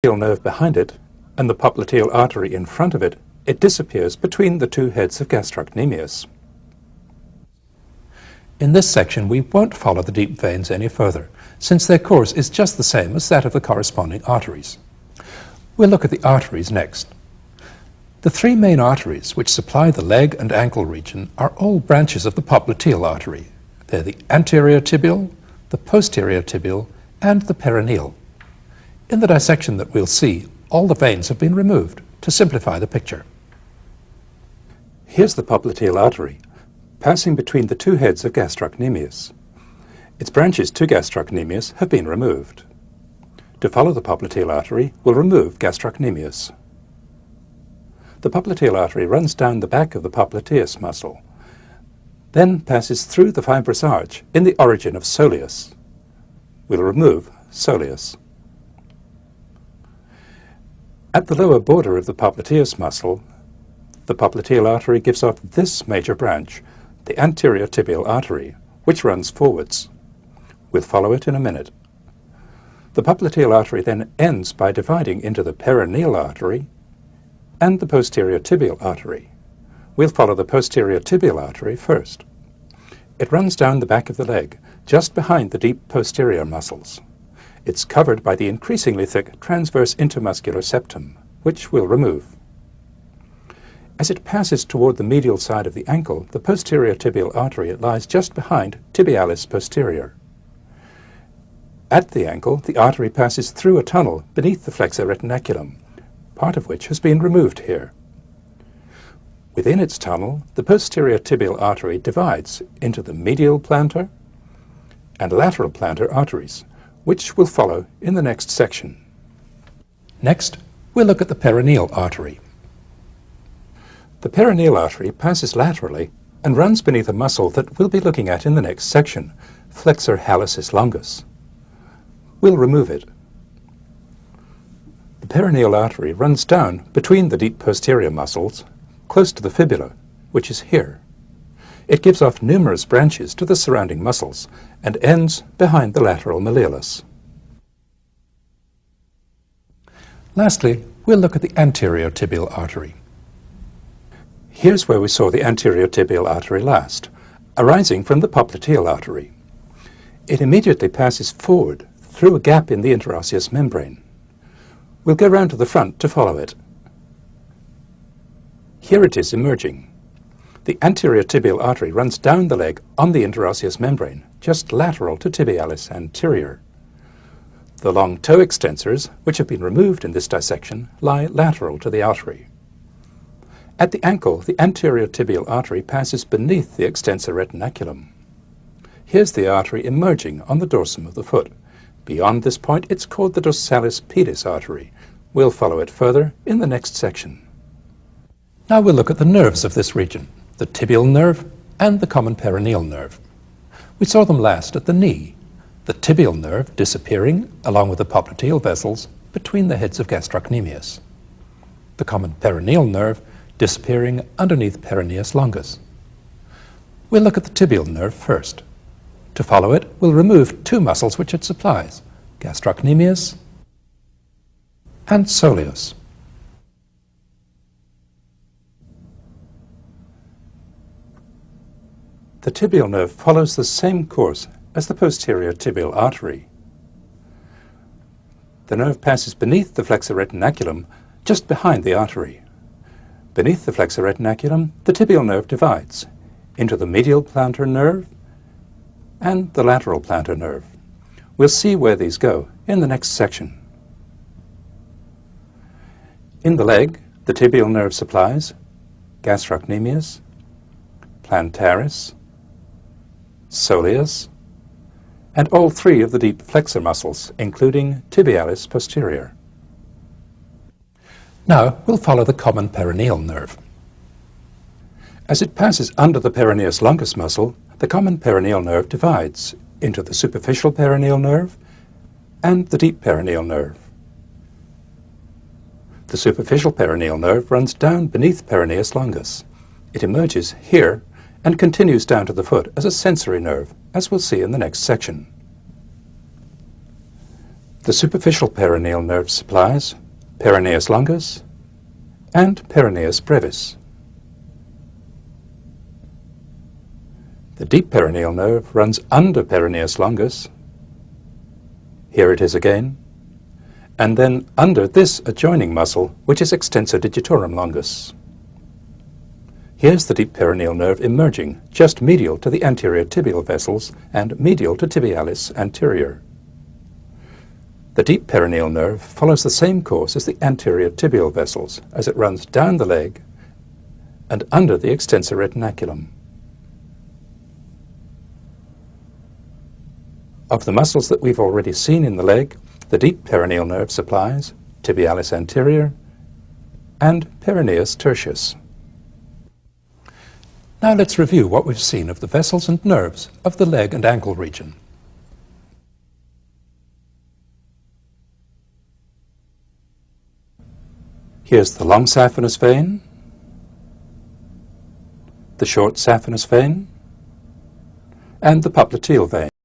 nerve behind it and the popliteal artery in front of it, it disappears between the two heads of gastrocnemius. In this section we won't follow the deep veins any further, since their course is just the same as that of the corresponding arteries. We'll look at the arteries next. The three main arteries which supply the leg and ankle region are all branches of the popliteal artery. They're the anterior tibial, the posterior tibial, and the peroneal. In the dissection that we'll see, all the veins have been removed to simplify the picture. Here's the popliteal artery, passing between the two heads of gastrocnemius. Its branches to gastrocnemius have been removed. To follow the popliteal artery, we'll remove gastrocnemius. The popliteal artery runs down the back of the popliteus muscle, then passes through the fibrous arch in the origin of soleus. We'll remove soleus. At the lower border of the popliteus muscle, the popliteal artery gives off this major branch, the anterior tibial artery, which runs forwards. We'll follow it in a minute. The popliteal artery then ends by dividing into the peroneal artery and the posterior tibial artery. We'll follow the posterior tibial artery first. It runs down the back of the leg, just behind the deep posterior muscles. It's covered by the increasingly thick transverse intermuscular septum, which we'll remove. As it passes toward the medial side of the ankle, the posterior tibial artery lies just behind tibialis posterior. At the ankle, the artery passes through a tunnel beneath the flexor retinaculum, part of which has been removed here. Within its tunnel, the posterior tibial artery divides into the medial plantar and lateral plantar arteries, which we'll follow in the next section. Next, we'll look at the peroneal artery. The peroneal artery passes laterally and runs beneath a muscle that we'll be looking at in the next section, flexor hallucis longus. We'll remove it. The peroneal artery runs down between the deep posterior muscles, close to the fibula, which is here. It gives off numerous branches to the surrounding muscles and ends behind the lateral malleolus. Lastly, we'll look at the anterior tibial artery. Here's where we saw the anterior tibial artery last, arising from the popliteal artery. It immediately passes forward through a gap in the interosseous membrane. We'll go round to the front to follow it. Here it is emerging. The anterior tibial artery runs down the leg on the interosseous membrane, just lateral to tibialis anterior. The long toe extensors, which have been removed in this dissection, lie lateral to the artery. At the ankle, the anterior tibial artery passes beneath the extensor retinaculum. Here's the artery emerging on the dorsum of the foot. Beyond this point, it's called the dorsalis pedis artery. We'll follow it further in the next section. Now we'll look at the nerves of this region, the tibial nerve and the common peroneal nerve. We saw them last at the knee, the tibial nerve disappearing, along with the popliteal vessels, between the heads of gastrocnemius. The common peroneal nerve disappearing underneath peroneus longus. We'll look at the tibial nerve first. To follow it, we'll remove two muscles which it supplies, gastrocnemius and soleus. The tibial nerve follows the same course as the posterior tibial artery. The nerve passes beneath the flexor retinaculum, just behind the artery. Beneath the flexor retinaculum, the tibial nerve divides into the medial plantar nerve and the lateral plantar nerve. We'll see where these go in the next section. In the leg, the tibial nerve supplies gastrocnemius, plantaris, soleus, and all three of the deep flexor muscles, including tibialis posterior. Now we'll follow the common peroneal nerve. As it passes under the peroneus longus muscle, the common peroneal nerve divides into the superficial peroneal nerve and the deep peroneal nerve. The superficial peroneal nerve runs down beneath peroneus longus. It emerges here and continues down to the foot as a sensory nerve, as we'll see in the next section. The superficial peroneal nerve supplies peroneus longus and peroneus brevis. The deep peroneal nerve runs under peroneus longus. Here it is again. And then under this adjoining muscle, which is extensor digitorum longus. Here's the deep peroneal nerve emerging just medial to the anterior tibial vessels and medial to tibialis anterior. The deep peroneal nerve follows the same course as the anterior tibial vessels as it runs down the leg and under the extensor retinaculum. Of the muscles that we've already seen in the leg, the deep peroneal nerve supplies tibialis anterior and peroneus tertius. Now let's review what we've seen of the vessels and nerves of the leg and ankle region. Here's the long saphenous vein, the short saphenous vein, and the popliteal vein.